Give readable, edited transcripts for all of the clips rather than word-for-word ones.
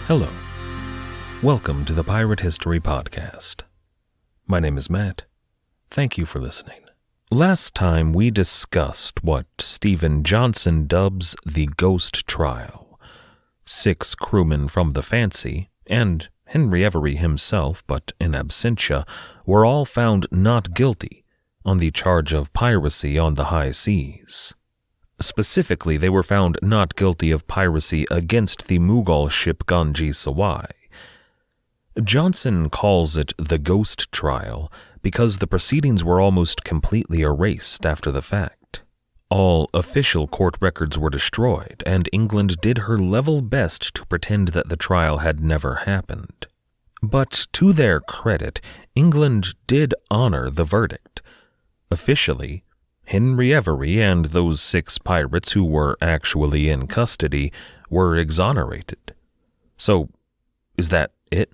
Hello. Welcome to the Pirate History Podcast. My name is Matt. Thank you for listening. Last time we discussed what Stephen Johnson dubs the Ghost Trial. 6 crewmen from the Fancy, and Henry Every himself, but in absentia, were all found not guilty on the charge of piracy on the high seas. Specifically, they were found not guilty of piracy against the Mughal ship Ganj-i-Sawai. Johnson calls it the Ghost Trial because the proceedings were almost completely erased after the fact. All official court records were destroyed, and England did her level best to pretend that the trial had never happened. But to their credit, England did honor the verdict. Officially, Henry Every and those 6 pirates who were actually in custody were exonerated. So, is that it?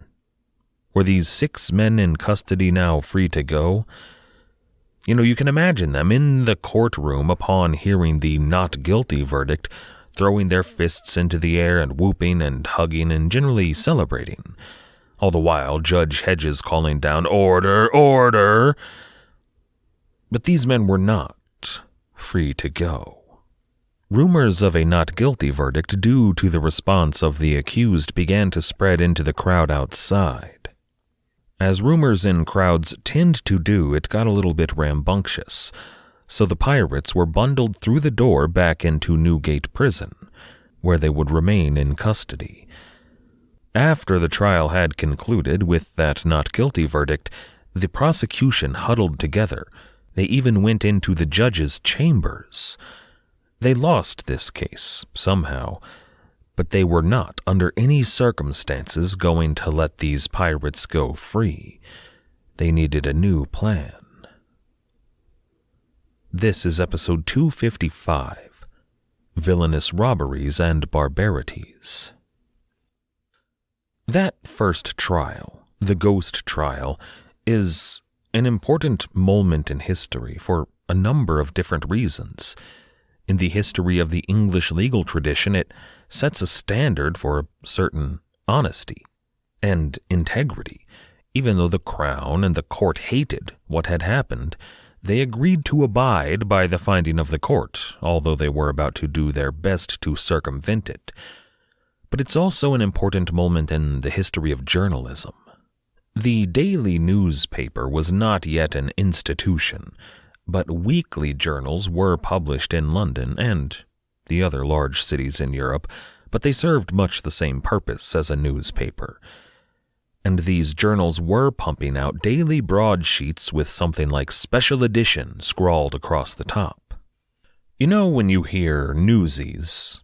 Were these 6 men in custody now free to go? You can imagine them in the courtroom upon hearing the not guilty verdict, throwing their fists into the air and whooping and hugging and generally celebrating. All the while, Judge Hedges calling down, "Order, order!" But these men were not free to go. Rumors of a not guilty verdict due to the response of the accused began to spread into the crowd outside. As rumors in crowds tend to do, it got a little bit rambunctious, so the pirates were bundled through the door back into Newgate Prison, where they would remain in custody. After the trial had concluded with that not guilty verdict, the prosecution huddled together. They even went into the judge's chambers. They lost this case, somehow, but they were not, under any circumstances, going to let these pirates go free. They needed a new plan. This is episode 255, Villainous Robberies and Barbarities. That first trial, the Ghost Trial, is an important moment in history for a number of different reasons. In the history of the English legal tradition, it sets a standard for a certain honesty and integrity. Even though the Crown and the court hated what had happened, they agreed to abide by the finding of the court, although they were about to do their best to circumvent it. But it's also an important moment in the history of journalism. The daily newspaper was not yet an institution, but weekly journals were published in London and the other large cities in Europe, but they served much the same purpose as a newspaper. And these journals were pumping out daily broadsheets with something like special edition scrawled across the top. When you hear newsies,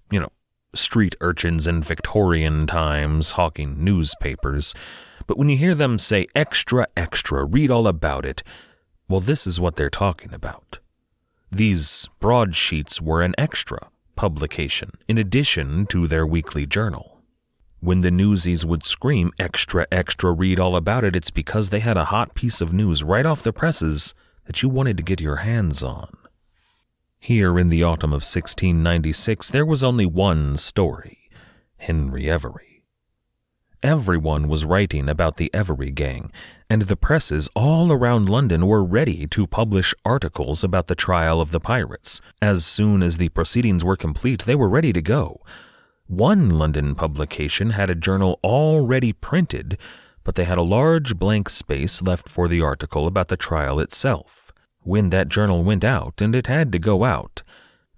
street urchins in Victorian times hawking newspapers, but when you hear them say, "Extra, extra, read all about it," well, this is what they're talking about. These broadsheets were an extra publication, in addition to their weekly journal. When the newsies would scream, "Extra, extra, read all about it," it's because they had a hot piece of news right off the presses that you wanted to get your hands on. Here in the autumn of 1696, there was only one story: Henry Every. Everyone was writing about the Every gang, and the presses all around London were ready to publish articles about the trial of the pirates. As soon as the proceedings were complete, they were ready to go. One London publication had a journal already printed, but they had a large blank space left for the article about the trial itself. When that journal went out, and it had to go out,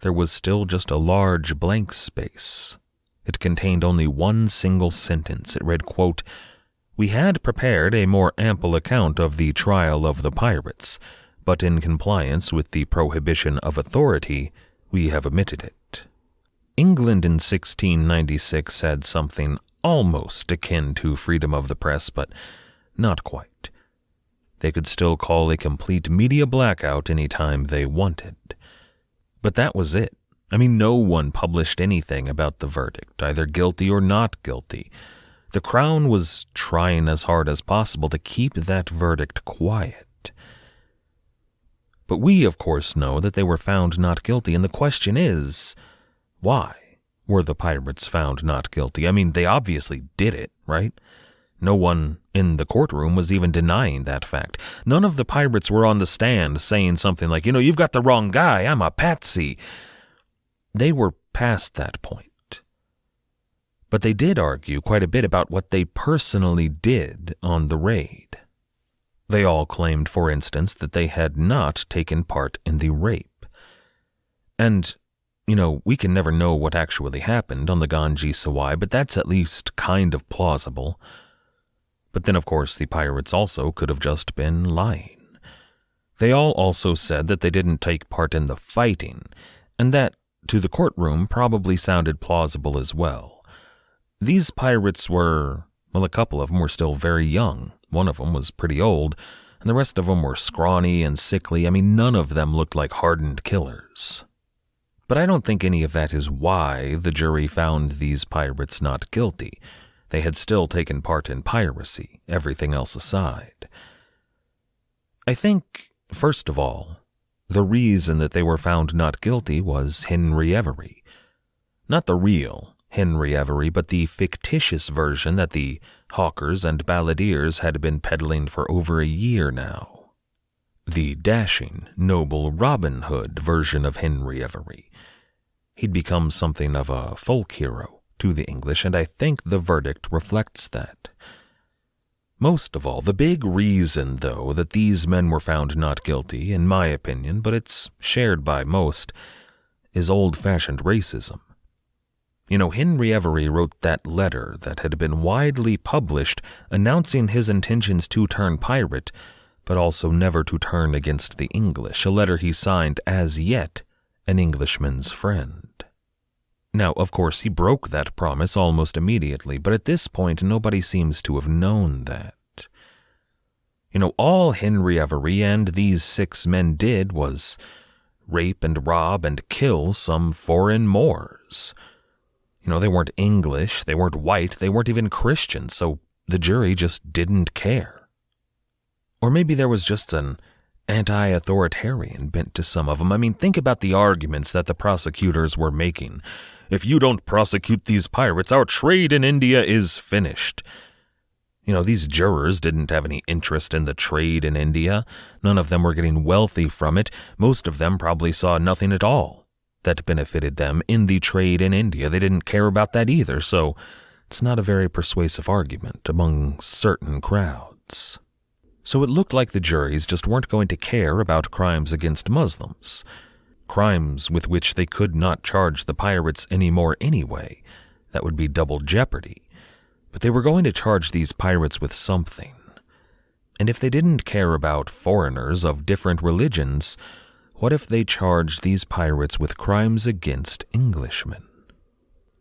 there was still just a large blank space. It contained only one single sentence. It read, quote, "We had prepared a more ample account of the trial of the pirates, but in compliance with the prohibition of authority, we have omitted it." England in 1696 had something almost akin to freedom of the press, but not quite. They could still call a complete media blackout any time they wanted. But that was it. No one published anything about the verdict, either guilty or not guilty. The Crown was trying as hard as possible to keep that verdict quiet. But we, of course, know that they were found not guilty, and the question is, why? were the pirates found not guilty. I mean, they obviously did it, right? No one in the courtroom was even denying that fact. None of the pirates were on the stand saying something like, you've got the wrong guy, I'm a patsy. They were past that point. But they did argue quite a bit about what they personally did on the raid. They all claimed, for instance, that they had not taken part in the rape. And, we can never know what actually happened on the Ganj-i-Sawai, but that's at least kind of plausible. But then, of course, the pirates also could have just been lying. They all also said that they didn't take part in the fighting, and that, to the courtroom, probably sounded plausible as well. These pirates were, a couple of them were still very young. One of them was pretty old, and the rest of them were scrawny and sickly. I mean, none of them looked like hardened killers. But I don't think any of that is why the jury found these pirates not guilty. They had still taken part in piracy, everything else aside. I think, first of all, the reason that they were found not guilty was Henry Every. Not the real Henry Every, but the fictitious version that the hawkers and balladeers had been peddling for over a year now. The dashing, noble Robin Hood version of Henry Every. He'd become something of a folk hero to the English, and I think the verdict reflects that. Most of all, the big reason, though, that these men were found not guilty, in my opinion, but it's shared by most, is old-fashioned racism. Henry Every wrote that letter that had been widely published announcing his intentions to turn pirate, but also never to turn against the English, a letter he signed as yet an Englishman's friend. Now, of course, he broke that promise almost immediately, but at this point nobody seems to have known that. All Henry Every and these 6 men did was rape and rob and kill some foreign Moors. They weren't English, they weren't white, they weren't even Christian, so the jury just didn't care. Or maybe there was just an anti-authoritarian bent to some of them. I mean, think about the arguments that the prosecutors were making. If you don't prosecute these pirates, our trade in India is finished. These jurors didn't have any interest in the trade in India. None of them were getting wealthy from it. Most of them probably saw nothing at all that benefited them in the trade in India. They didn't care about that either, so it's not a very persuasive argument among certain crowds. So it looked like the juries just weren't going to care about crimes against Muslims, crimes with which they could not charge the pirates anymore anyway. That would be double jeopardy. But they were going to charge these pirates with something. And if they didn't care about foreigners of different religions, what if they charged these pirates with crimes against Englishmen?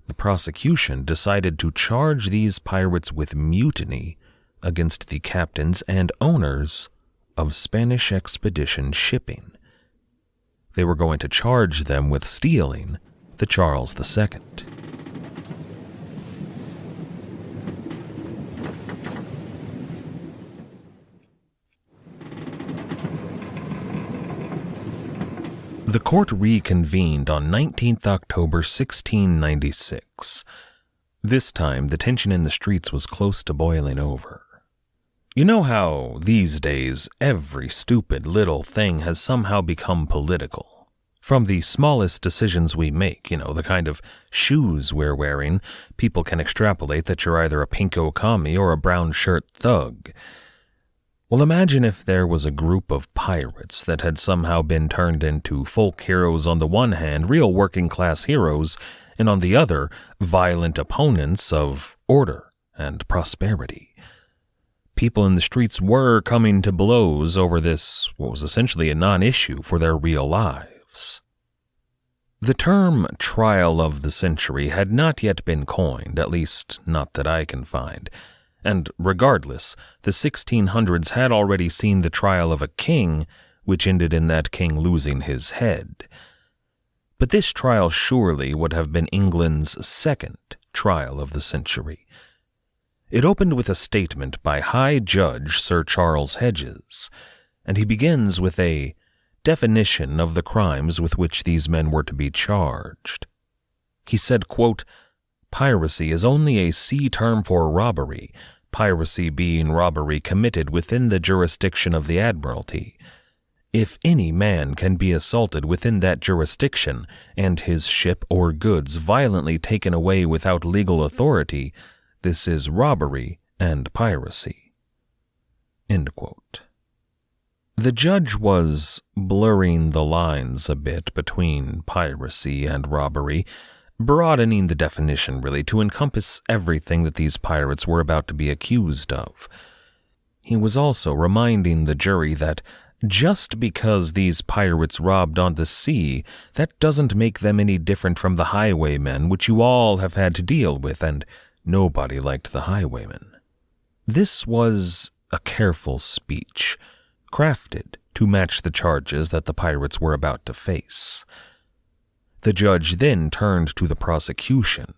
The prosecution decided to charge these pirates with mutiny against the captains and owners of Spanish expedition shipping. They were going to charge them with stealing the Charles II. The court reconvened on 19th October 1696. This time, the tension in the streets was close to boiling over. You know how, these days, every stupid little thing has somehow become political? From the smallest decisions we make, the kind of shoes we're wearing, people can extrapolate that you're either a pinko commie or a brown shirt thug. Well, imagine if there was a group of pirates that had somehow been turned into folk heroes on the one hand, real working-class heroes, and on the other, violent opponents of order and prosperity. People in the streets were coming to blows over this, what was essentially a non-issue for their real lives. The term trial of the century had not yet been coined, at least not that I can find. And regardless, the 1600s had already seen the trial of a king, which ended in that king losing his head. But this trial surely would have been England's second trial of the century. It opened with a statement by High Judge Sir Charles Hedges, and he begins with a definition of the crimes with which these men were to be charged. He said, quote, "Piracy is only a sea term for robbery, piracy being robbery committed within the jurisdiction of the Admiralty. If any man can be assaulted within that jurisdiction, and his ship or goods violently taken away without legal authority, this is robbery and piracy." End quote. The judge was blurring the lines a bit between piracy and robbery, broadening the definition really to encompass everything that these pirates were about to be accused of. He was also reminding the jury that just because these pirates robbed on the sea, that doesn't make them any different from the highwaymen, which you all have had to deal with, and nobody liked the highwaymen. This was a careful speech, crafted to match the charges that the pirates were about to face. The judge then turned to the prosecution,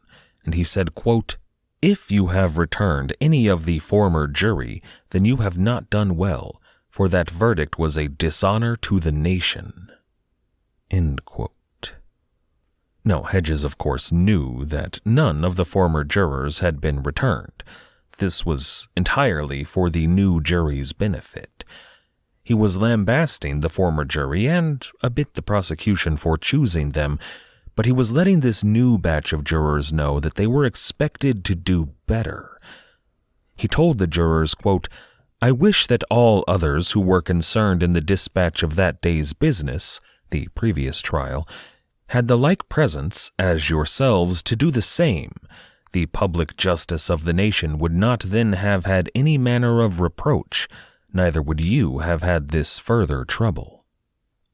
and he said, quote, "If you have returned any of the former jury, then you have not done well, for that verdict was a dishonor to the nation." End quote. Now, Hedges, of course, knew that none of the former jurors had been returned. This was entirely for the new jury's benefit. He was lambasting the former jury and a bit the prosecution for choosing them, but he was letting this new batch of jurors know that they were expected to do better. He told the jurors, quote, "I wish that all others who were concerned in the dispatch of that day's business, the previous trial, had the like presence as yourselves to do the same. The public justice of the nation would not then have had any manner of reproach, neither would you have had this further trouble.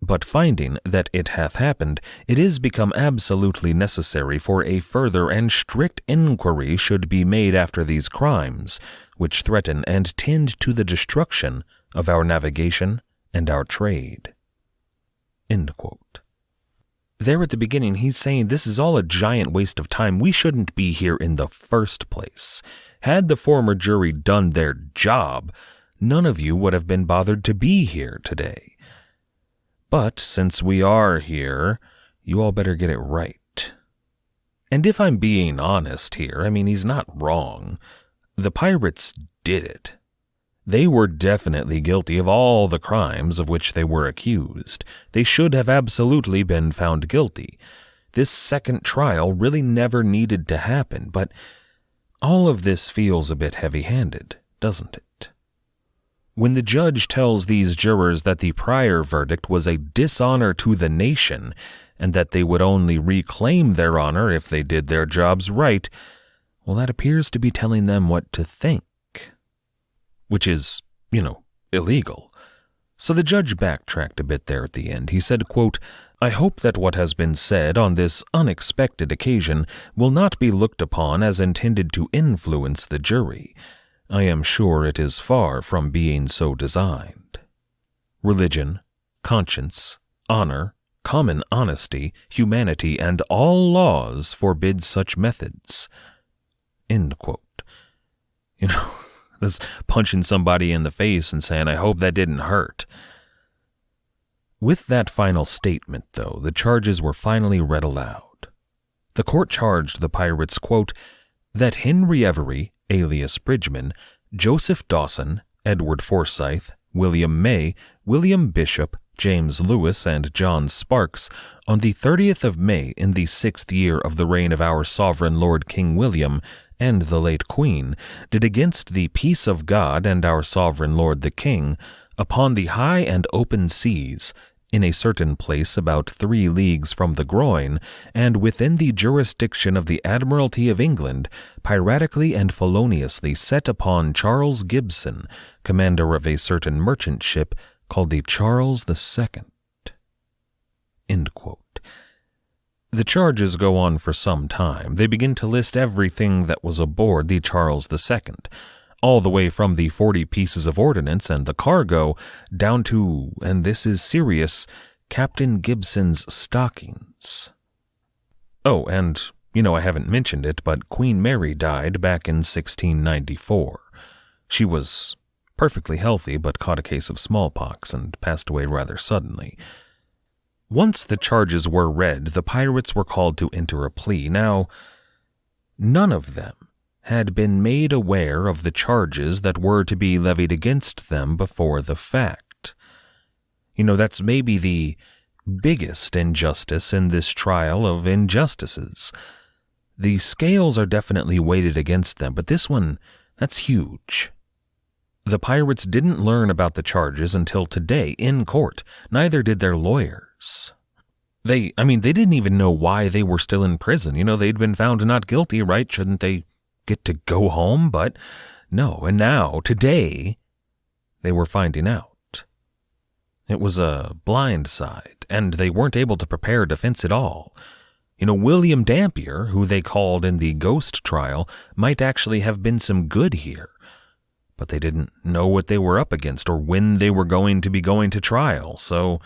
But finding that it hath happened, it is become absolutely necessary for a further and strict inquiry should be made after these crimes, which threaten and tend to the destruction of our navigation and our trade." End quote. There at the beginning, he's saying this is all a giant waste of time. We shouldn't be here in the first place. Had the former jury done their job, none of you would have been bothered to be here today. But since we are here, you all better get it right. And if I'm being honest here, I mean, he's not wrong. The pirates did it. They were definitely guilty of all the crimes of which they were accused. They should have absolutely been found guilty. This second trial really never needed to happen, but all of this feels a bit heavy-handed, doesn't it? When the judge tells these jurors that the prior verdict was a dishonor to the nation, and that they would only reclaim their honor if they did their jobs right, well, that appears to be telling them what to think. Which is, illegal. So the judge backtracked a bit there at the end. He said, quote, "I hope that what has been said on this unexpected occasion will not be looked upon as intended to influence the jury. I am sure it is far from being so designed. Religion, conscience, honor, common honesty, humanity, and all laws forbid such methods." End quote. That's punching somebody in the face and saying, I hope that didn't hurt. With that final statement, though, the charges were finally read aloud. The court charged the pirates, quote, "that Henry Every, alias Bridgman, Joseph Dawson, Edward Forsyth, William May, William Bishop, James Lewis, and John Sparks, on the 30th of May in the 6th year of the reign of our sovereign Lord King William, and the late Queen, did against the peace of God and our sovereign Lord the King, upon the high and open seas, in a certain place about 3 leagues from the Groyne, and within the jurisdiction of the Admiralty of England, piratically and feloniously set upon Charles Gibson, commander of a certain merchant ship called the Charles II." End quote. The charges go on for some time. They begin to list everything that was aboard the Charles II, all the way from the 40 pieces of ordnance and the cargo down to, and this is serious, Captain Gibson's stockings. Oh, and, I haven't mentioned it, but Queen Mary died back in 1694. She was perfectly healthy, but caught a case of smallpox and passed away rather suddenly. Once the charges were read, the pirates were called to enter a plea. Now, none of them had been made aware of the charges that were to be levied against them before the fact. That's maybe the biggest injustice in this trial of injustices. The scales are definitely weighted against them, but this one, that's huge. The pirates didn't learn about the charges until today in court. Neither did their lawyers. They didn't even know why they were still in prison. They'd been found not guilty, right? Shouldn't they get to go home? But no, and now, today, they were finding out. It was a blind side, and they weren't able to prepare a defense at all. William Dampier, who they called in the ghost trial, might actually have been some good here. But they didn't know what they were up against or when they were going to be going to trial, so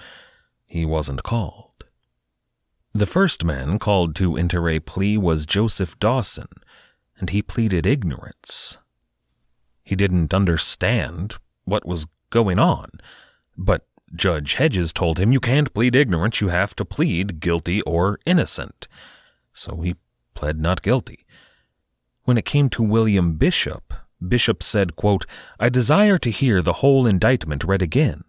he wasn't called. The first man called to enter a plea was Joseph Dawson, and he pleaded ignorance. He didn't understand what was going on, but Judge Hedges told him, "You can't plead ignorance, you have to plead guilty or innocent." So he pled not guilty. When it came to William Bishop, Bishop said, quote, "I desire to hear the whole indictment read again."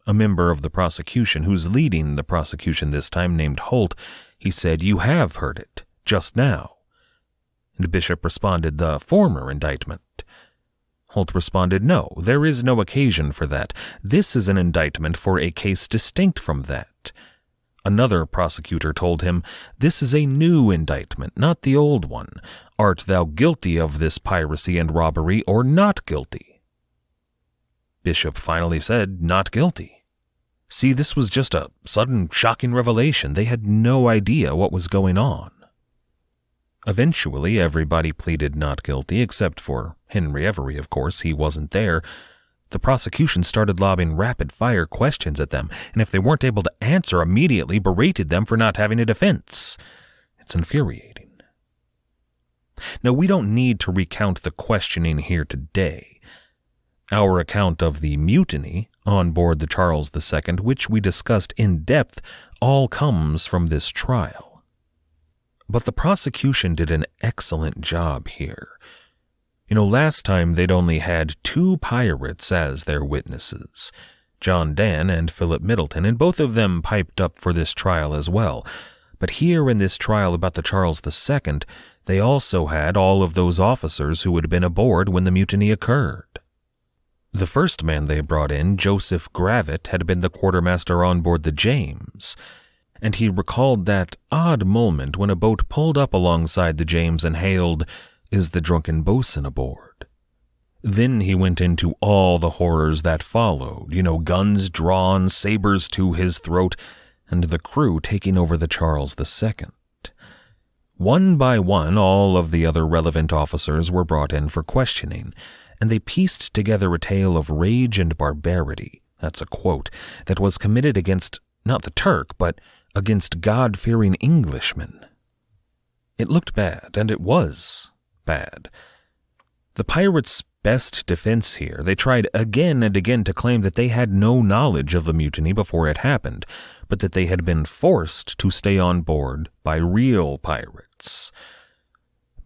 A member of the prosecution, who's leading the prosecution this time, named Holt, he said, "You have heard it, just now." And Bishop responded, "The former indictment." Holt responded, "No, there is no occasion for that. This is an indictment for a case distinct from that." Another prosecutor told him, "This is a new indictment, not the old one. Art thou guilty of this piracy and robbery or not guilty?" Bishop finally said, "Not guilty." See, this was just a sudden, shocking revelation. They had no idea what was going on. Eventually, everybody pleaded not guilty, except for Henry Every, of course. He wasn't there. The prosecution started lobbing rapid-fire questions at them, and if they weren't able to answer, immediately berated them for not having a defense. It's infuriating. Now, we don't need to recount the questioning here today. Our account of the mutiny on board the Charles II, which we discussed in depth, all comes from this trial. But the prosecution did an excellent job here. Last time they'd only had 2 pirates as their witnesses, John Dan and Philip Middleton, and both of them piped up for this trial as well. But here in this trial about the Charles II, they also had all of those officers who had been aboard when the mutiny occurred. The first man they brought in, Joseph Gravitt, had been the quartermaster on board the James, and he recalled that odd moment when a boat pulled up alongside the James and hailed, "Is the drunken boatswain aboard?" Then he went into all the horrors that followed, guns drawn, sabers to his throat, and the crew taking over the Charles II. One by one, all of the other relevant officers were brought in for questioning, and they pieced together a tale of rage and barbarity, that's a quote, that was committed against not the Turk, but against God-fearing Englishmen. It looked bad, and it was bad. The pirates' best defense here, they tried again and again to claim that they had no knowledge of the mutiny before it happened, but that they had been forced to stay on board by real pirates.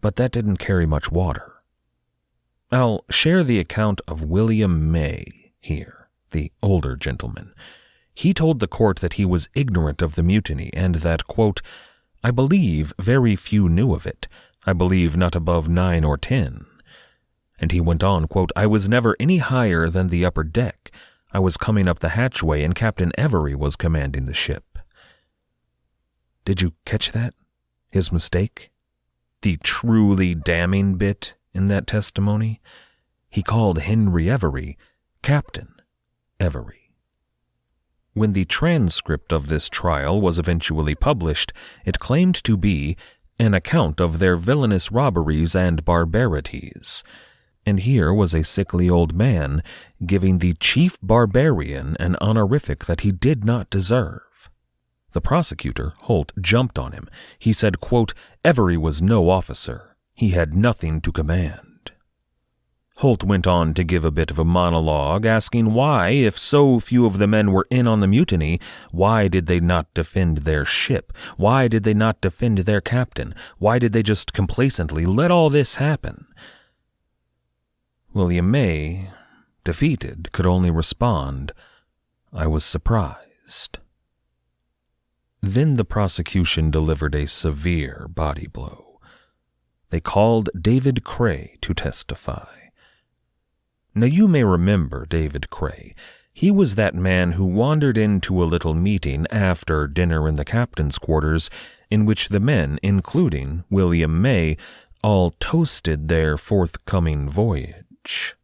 But that didn't carry much water. I'll share the account of William May here, the older gentleman. He told the court that he was ignorant of the mutiny and that, quote, "I believe very few knew of it. I believe not above 9 or 10. And he went on, quote, "I was never any higher than the upper deck. I was coming up the hatchway and Captain Every was commanding the ship." Did you catch that? His mistake? The truly damning bit in that testimony? He called Henry Every Captain Every. When the transcript of this trial was eventually published, it claimed to be an account of their villainous robberies and barbarities. And here was a sickly old man giving the chief barbarian an honorific that he did not deserve. The prosecutor, Holt, jumped on him. He said, quote, "Every was no officer. He had nothing to command." Holt went on to give a bit of a monologue, asking why, if so few of the men were in on the mutiny, why did they not defend their ship? Why did they not defend their captain? Why did they just complacently let all this happen? William May, defeated, could only respond, "I was surprised." Then the prosecution delivered a severe body blow. They called David Cray to testify. Now you may remember David Cray. He was that man who wandered into a little meeting after dinner in the captain's quarters, in which the men, including William May, all toasted their forthcoming voyage.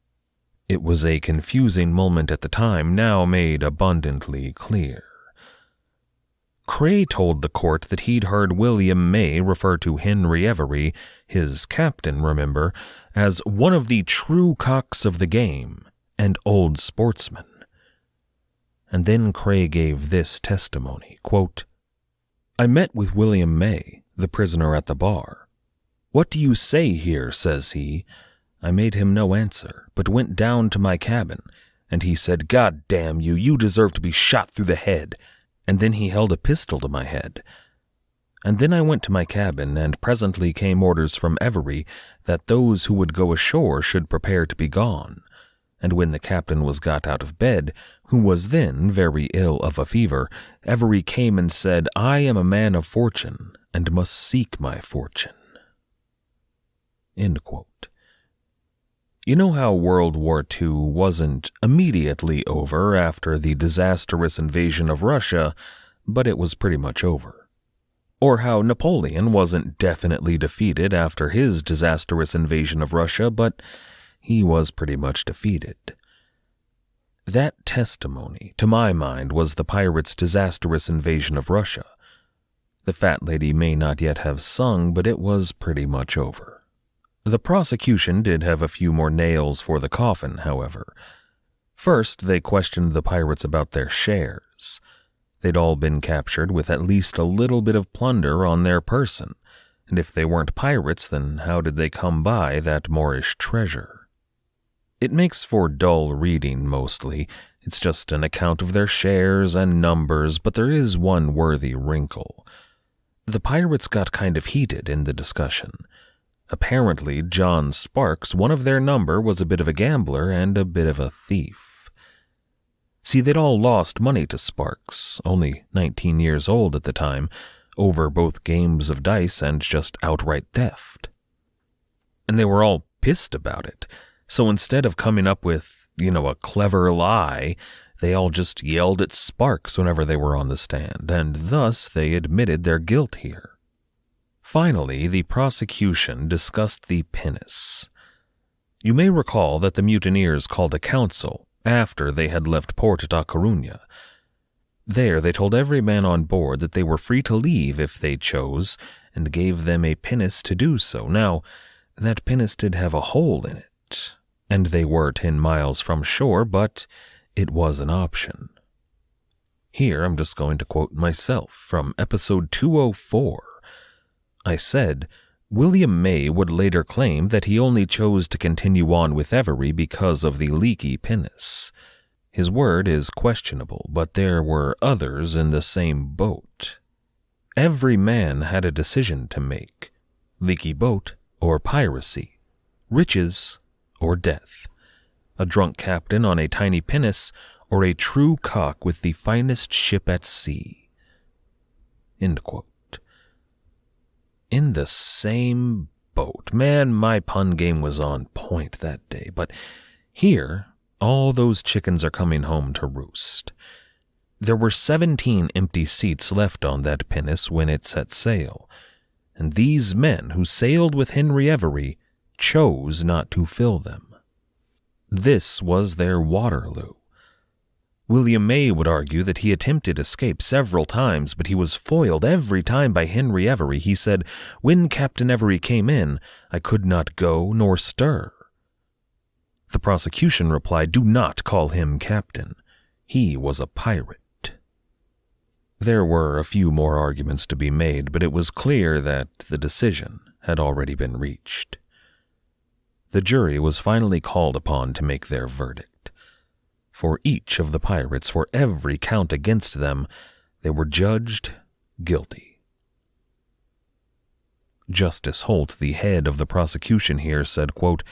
It was a confusing moment at the time, now made abundantly clear. Cray told the court that he'd heard William May refer to Henry Every, his captain, remember, as one of the true cocks of the game and old sportsmen. And then Cray gave this testimony, quote, "I met with William May, the prisoner at the bar. 'What do you say here?' says he. I made him no answer, but went down to my cabin, and he said, 'God damn you, you deserve to be shot through the head.' And then he held a pistol to my head. And then I went to my cabin, and presently came orders from Every that those who would go ashore should prepare to be gone. And when the captain was got out of bed, who was then very ill of a fever, Every came and said, 'I am a man of fortune, and must seek my fortune.'" End quote. You know how World War II wasn't immediately over after the disastrous invasion of Russia, but it was pretty much over. Or how Napoleon wasn't definitely defeated after his disastrous invasion of Russia, but he was pretty much defeated. That testimony, to my mind, was the pirates' disastrous invasion of Russia. The fat lady may not yet have sung, but it was pretty much over. The prosecution did have a few more nails for the coffin, however. First, they questioned the pirates about their shares. They'd all been captured with at least a little bit of plunder on their person, and if they weren't pirates, then how did they come by that Moorish treasure? It makes for dull reading mostly. It's just an account of their shares and numbers, but there is one worthy wrinkle. The pirates got kind of heated in the discussion. Apparently, John Sparks, one of their number, was a bit of a gambler and a bit of a thief. See, they'd all lost money to Sparks, only 19 years old at the time, over both games of dice and just outright theft. And they were all pissed about it, so instead of coming up with, a clever lie, they all just yelled at Sparks whenever they were on the stand, and thus they admitted their guilt here. Finally, the prosecution discussed the pinnace. You may recall that the mutineers called a council after they had left port at A Coruña. There they told every man on board that they were free to leave if they chose, and gave them a pinnace to do so. Now, that pinnace did have a hole in it, and they were 10 miles from shore, but it was an option. Here I'm just going to quote myself from episode 204. I said, William May would later claim that he only chose to continue on with Every because of the leaky pinnace. His word is questionable, but there were others in the same boat. Every man had a decision to make: leaky boat or piracy, riches or death, a drunk captain on a tiny pinnace or a true cock with the finest ship at sea. End quote. In the same boat. Man, my pun game was on point that day, but here, all those chickens are coming home to roost. There were 17 empty seats left on that pinnace when it set sail, and these men who sailed with Henry Every chose not to fill them. This was their Waterloo. William May would argue that he attempted escape several times, but he was foiled every time by Henry Every. He said, "When Captain Every came in, I could not go nor stir." The prosecution replied, "Do not call him captain. He was a pirate." There were a few more arguments to be made, but it was clear that the decision had already been reached. the jury was finally called upon to make their verdict. For each of the pirates, for every count against them, they were judged guilty. Justice Holt, the head of the prosecution here, said, quote,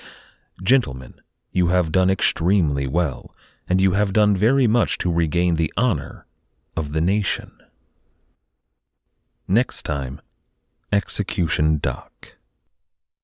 "Gentlemen, you have done extremely well, and you have done very much to regain the honor of the nation." Next time, Execution Dock.